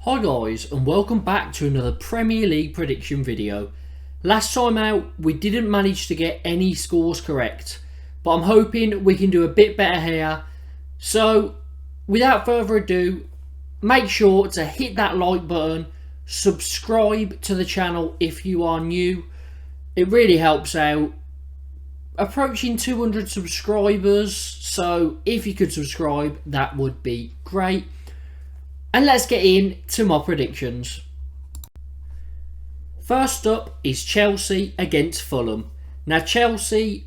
Hi guys, and welcome back to another Premier League prediction video. Last time out we didn't manage to get any scores correct, but I'm hoping we can do a bit better here. So without further ado, make sure to hit that like button, subscribe to the channel if you are new. It really helps out. Approaching 200 subscribers, so if you could subscribe that would be great. And let's get into my predictions. First up is Chelsea against Fulham. Now Chelsea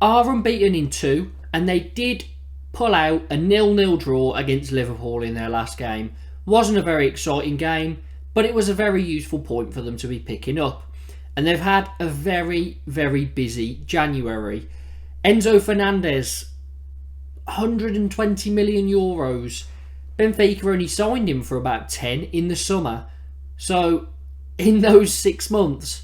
are unbeaten in two, and they did pull out a 0-0 draw against Liverpool in their last game. Wasn't a very exciting game, but it was a very useful point for them to be picking up. And they've had a very, very busy January. Enzo Fernandez, 120 million euros. Benfica only signed him for about 10 in the summer. So in those 6 months,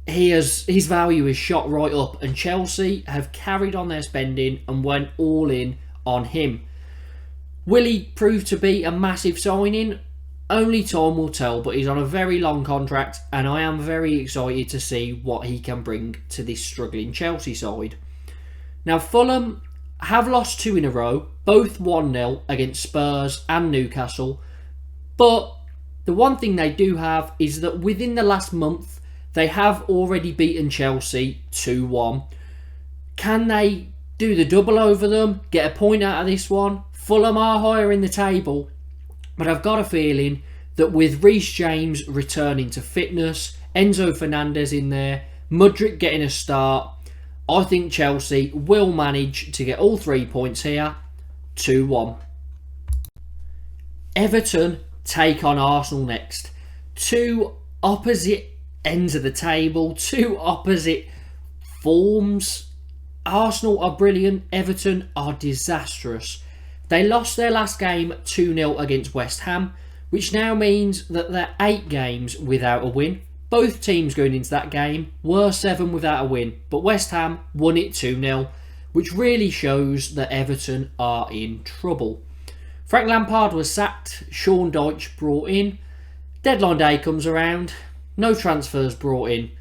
his value is shot right up, and Chelsea have carried on their spending and went all in on him. Will he prove to be a massive signing? Only time will tell, but he's on a very long contract, and I am very excited to see what he can bring to this struggling Chelsea side. Now Fulham have lost 2 in a row, both 1-0 against Spurs and Newcastle. But the one thing they do have is that within the last month, they have already beaten Chelsea 2-1. Can they do the double over them, get a point out of this one? Fulham are higher in the table, but I've got a feeling that with Reece James returning to fitness, Enzo Fernandez in there, Mudryk getting a start, I think Chelsea will manage to get all 3 points here, 2-1. Everton take on Arsenal next. Two opposite ends of the table, two opposite forms. Arsenal are brilliant, Everton are disastrous. They lost their last game 2-0 against West Ham, which now means that they're 8 games without a win. Both teams going into that game were 7 without a win, but West Ham won it 2-0, which really shows that Everton are in trouble. Frank Lampard was sacked, Sean Dyche brought in. Deadline day comes around, no transfers brought in.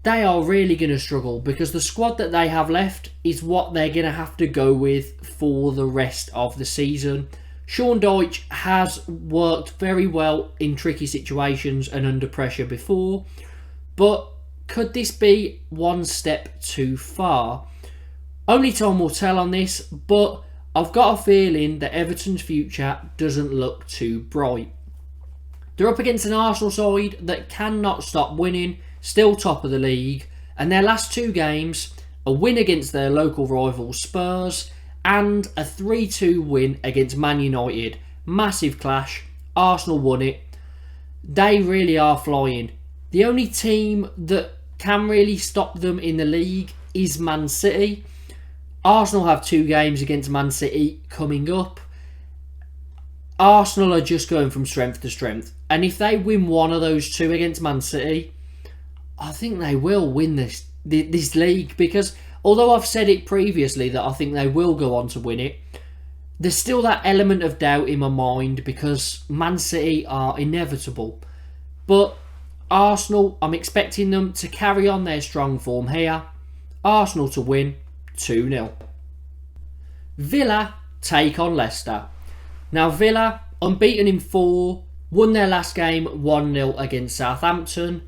They are really going to struggle because the squad that they have left is what they're going to have to go with for the rest of the season. Sean Dyche has worked very well in tricky situations and under pressure before, but could this be one step too far? Only time will tell on this, but I've got a feeling that Everton's future doesn't look too bright. They're up against an Arsenal side that cannot stop winning, still top of the league, and their last 2 games, a win against their local rival Spurs and a 3-2 win against Man United. Massive clash. Arsenal won it. They really are flying. The only team that can really stop them in the league is Man City. Arsenal have 2 games against Man City coming up. Arsenal are just going from strength to strength. And if they win one of those 2 against Man City, I think they will win this league, because although I've said it previously that I think they will go on to win it, there's still that element of doubt in my mind because Man City are inevitable. But Arsenal, I'm expecting them to carry on their strong form here. Arsenal to win 2-0. Villa take on Leicester. Now Villa, unbeaten in 4, won their last game 1-0 against Southampton.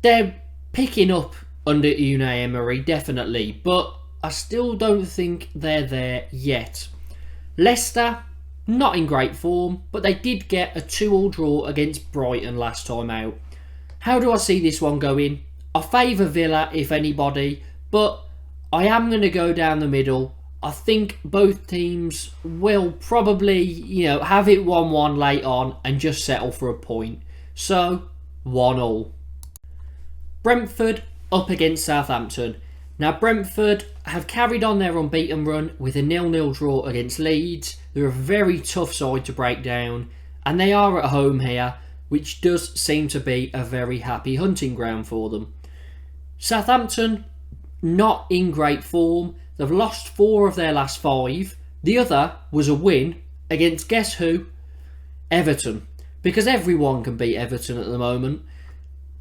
They're picking up under Unai Emery, definitely, but I still don't think they're there yet. Leicester, not in great form, but they did get a 2-2 draw against Brighton last time out. How do I see this one going? I favour Villa, if anybody, but I am going to go down the middle. I think both teams will probably, have it 1-1 late on and just settle for a point. So, 1-1. Brentford up against Southampton. Now Brentford have carried on their unbeaten run with a 0-0 draw against Leeds. They're a very tough side to break down, and they are at home here, which does seem to be a very happy hunting ground for them. Southampton, not in great form. They've lost 4 of their last 5. The other was a win against, guess who? Everton. because everyone can beat Everton at the moment.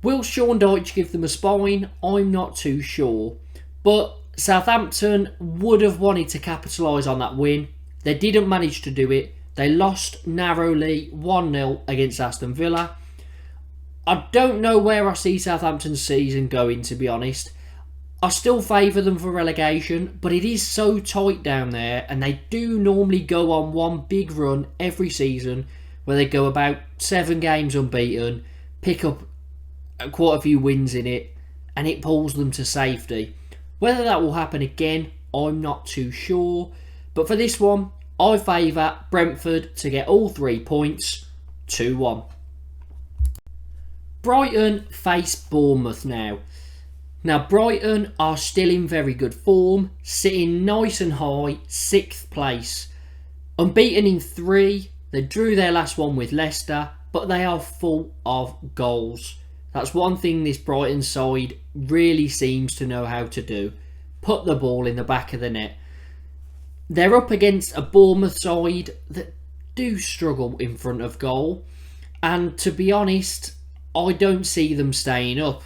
Will Sean Dyche give them a spine? I'm not too sure. But Southampton would have wanted to capitalise on that win. They didn't manage to do it. They lost narrowly 1-0 against Aston Villa. I don't know where I see Southampton's season going, to be honest. I still favour them for relegation, but it is so tight down there, and they do normally go on one big run every season where they go about 7 games unbeaten, pick up quite a few wins in it, and it pulls them to safety. Whether that will happen again, I'm not too sure, but for this one, I favour Brentford to get all 3 points, 2-1. Brighton face Bournemouth now. Now, Brighton are still in very good form, sitting nice and high, 6th place. Unbeaten in 3, they drew their last one with Leicester, but they are full of goals. That's one thing this Brighton side really seems to know how to do. Put the ball in the back of the net. They're up against a Bournemouth side that do struggle in front of goal. And to be honest, I don't see them staying up.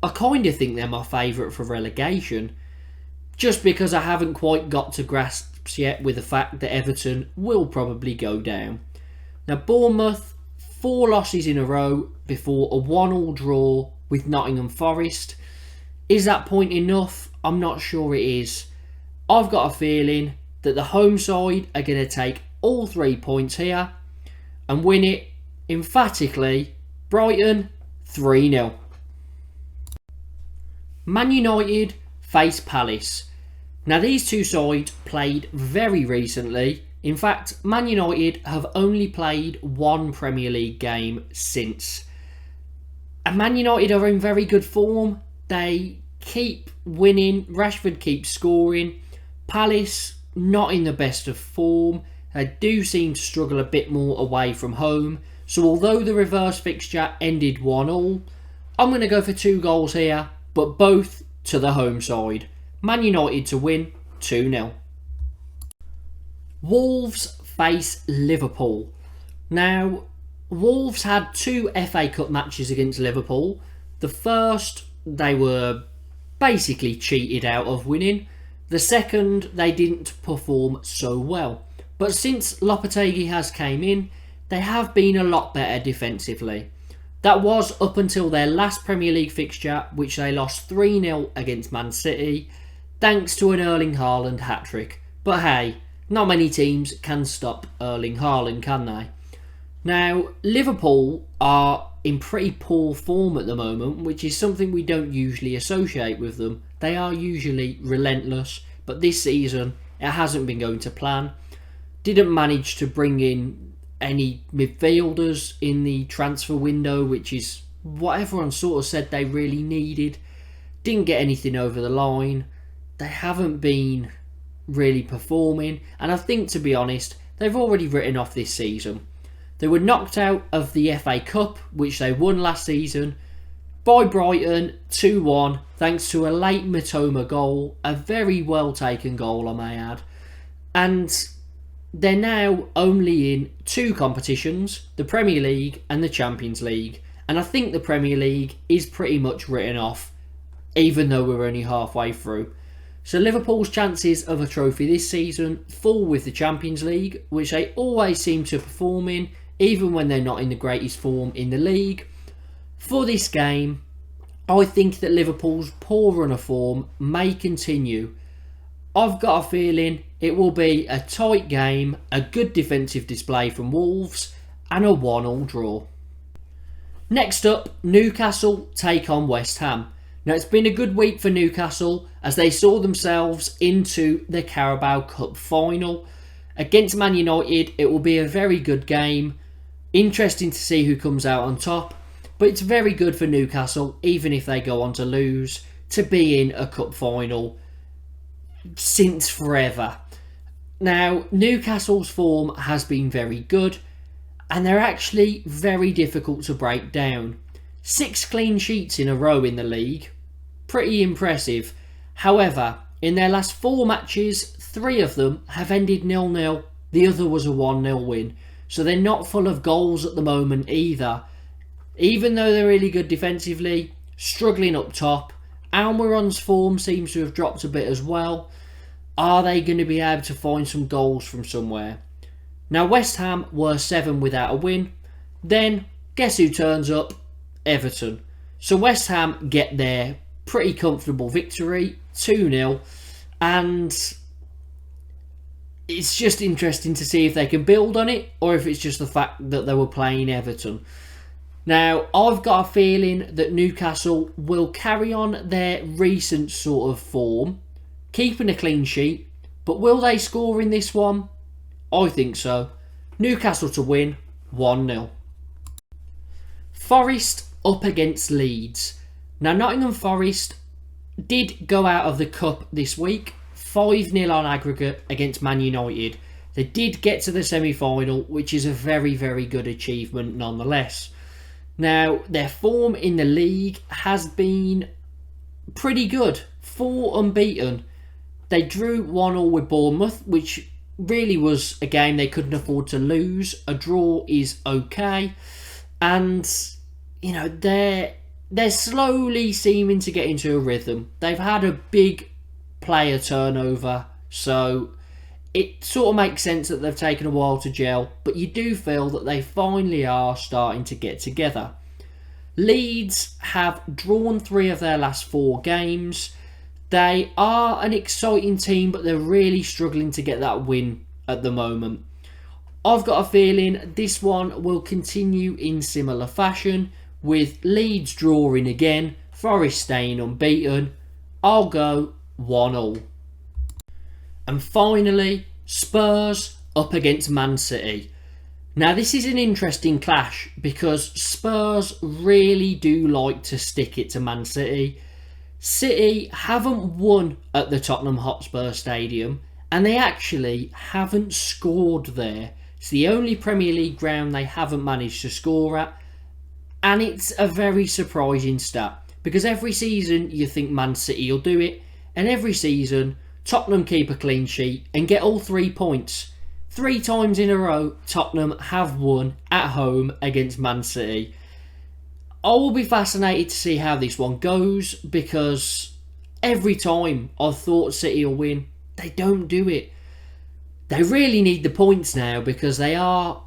I kind of think they're my favourite for relegation, just because I haven't quite got to grasp yet with the fact that Everton will probably go down. Now, Bournemouth, 4 losses in a row before a 1-1 draw with Nottingham Forest. Is that point enough? I'm not sure it is. I've got a feeling that the home side are going to take all 3 points here and win it emphatically. Brighton 3-0. Man United face Palace. Now, these two sides played very recently. In fact, Man United have only played 1 Premier League game since. And Man United are in very good form. They keep winning. Rashford keeps scoring. Palace not in the best of form. They do seem to struggle a bit more away from home. So although the reverse fixture ended 1-1, I'm going to go for 2 goals here, but both to the home side. Man United to win 2-0. Wolves face Liverpool. Now, Wolves had 2 FA Cup matches against Liverpool. The first, they were basically cheated out of winning. The second, they didn't perform so well. But since Lopetegui has came in, they have been a lot better defensively. That was up until their last Premier League fixture, which they lost 3-0 against Man City, thanks to an Erling Haaland hat-trick. But hey, not many teams can stop Erling Haaland, can they? Now, Liverpool are in pretty poor form at the moment, which is something we don't usually associate with them. They are usually relentless, but this season it hasn't been going to plan. Didn't manage to bring in any midfielders in the transfer window, which is what everyone sort of said they really needed. Didn't get anything over the line. They haven't been really performing, and I think, to be honest, they've already written off this season. They were knocked out of the FA Cup, which they won last season, by Brighton 2-1, thanks to a late Matoma goal, a very well taken goal I may add. And they're now only in 2 competitions, the Premier League and the Champions League. And I think the Premier League is pretty much written off, even though we're only halfway through. So Liverpool's chances of a trophy this season fall with the Champions League, which they always seem to perform in, even when they're not in the greatest form in the league. For this game, I think that Liverpool's poor run of form may continue. I've got a feeling it will be a tight game, a good defensive display from Wolves, and a 1-1 draw. Next up, Newcastle take on West Ham. Now, it's been a good week for Newcastle as they saw themselves into the Carabao Cup final. Against Man United, it will be a very good game. Interesting to see who comes out on top. But it's very good for Newcastle, even if they go on to lose, to be in a cup final since forever. Now, Newcastle's form has been very good, and they're actually very difficult to break down. 6 clean sheets in a row in the league. Pretty impressive. However, in their last 4 matches, 3 of them have ended 0-0. The other was a 1-0 win. So they're not full of goals at the moment either. Even though they're really good defensively, struggling up top. Almiron's form seems to have dropped a bit as well. Are they going to be able to find some goals from somewhere? Now West Ham were 7 without a win. Then, guess who turns up? Everton. So West Ham get their pretty comfortable victory, 2-0. And it's just interesting to see if they can build on it or if it's just the fact that they were playing Everton. Now, I've got a feeling that Newcastle will carry on their recent sort of form, keeping a clean sheet, but will they score in this one? I think so. Newcastle to win, 1-0. Forest up against Leeds. Now, Nottingham Forest did go out of the cup this week, 5-0 on aggregate against Man United. They did get to the semi-final, which is a very, very good achievement nonetheless. Now, their form in the league has been pretty good. 4 unbeaten. They drew 1-1 with Bournemouth, which really was a game they couldn't afford to lose. A draw is okay. And, you know, they're slowly seeming to get into a rhythm. They've had a big player turnover, so it sort of makes sense that they've taken a while to gel, but you do feel that they finally are starting to get together. Leeds have drawn 3 of their last 4 games. They are an exciting team, but they're really struggling to get that win at the moment. I've got a feeling this one will continue in similar fashion, with Leeds drawing again, Forest staying unbeaten. I'll go 1-1. And finally, Spurs up against Man City. Now this is an interesting clash because Spurs really do like to stick it to Man City. City haven't won at the Tottenham Hotspur Stadium and they actually haven't scored there. It's the only Premier League ground they haven't managed to score at, and it's a very surprising stat because every season you think Man City will do it, and every season Tottenham keep a clean sheet and get all 3 points. 3 times in a row, Tottenham have won at home against Man City. I will be fascinated to see how this one goes because every time I've thought City will win, they don't do it. They really need the points now because they are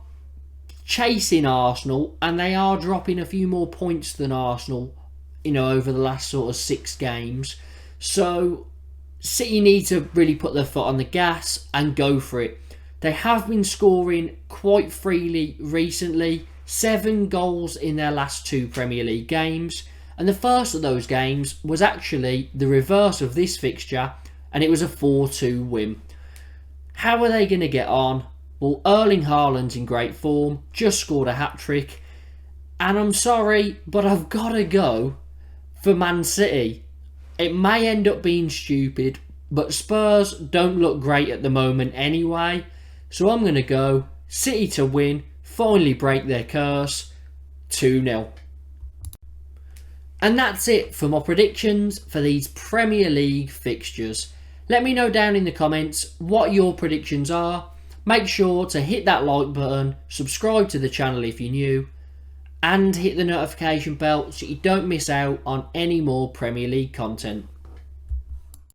chasing Arsenal and they are dropping a few more points than Arsenal, you know, over the last sort of 6 games. So City need to really put their foot on the gas and go for it. They have been scoring quite freely recently. 7 goals in their last 2 Premier League games. And the first of those games was actually the reverse of this fixture, and it was a 4-2 win. How are they going to get on? Well, Erling Haaland's in great form, just scored a hat-trick. And I'm sorry, but I've got to go for Man City. It may end up being stupid, but Spurs don't look great at the moment anyway. So I'm going to go City to win, finally break their curse, 2-0. And that's it for my predictions for these Premier League fixtures. Let me know down in the comments what your predictions are. Make sure to hit that like button, subscribe to the channel if you're new, and hit the notification bell so you don't miss out on any more Premier League content.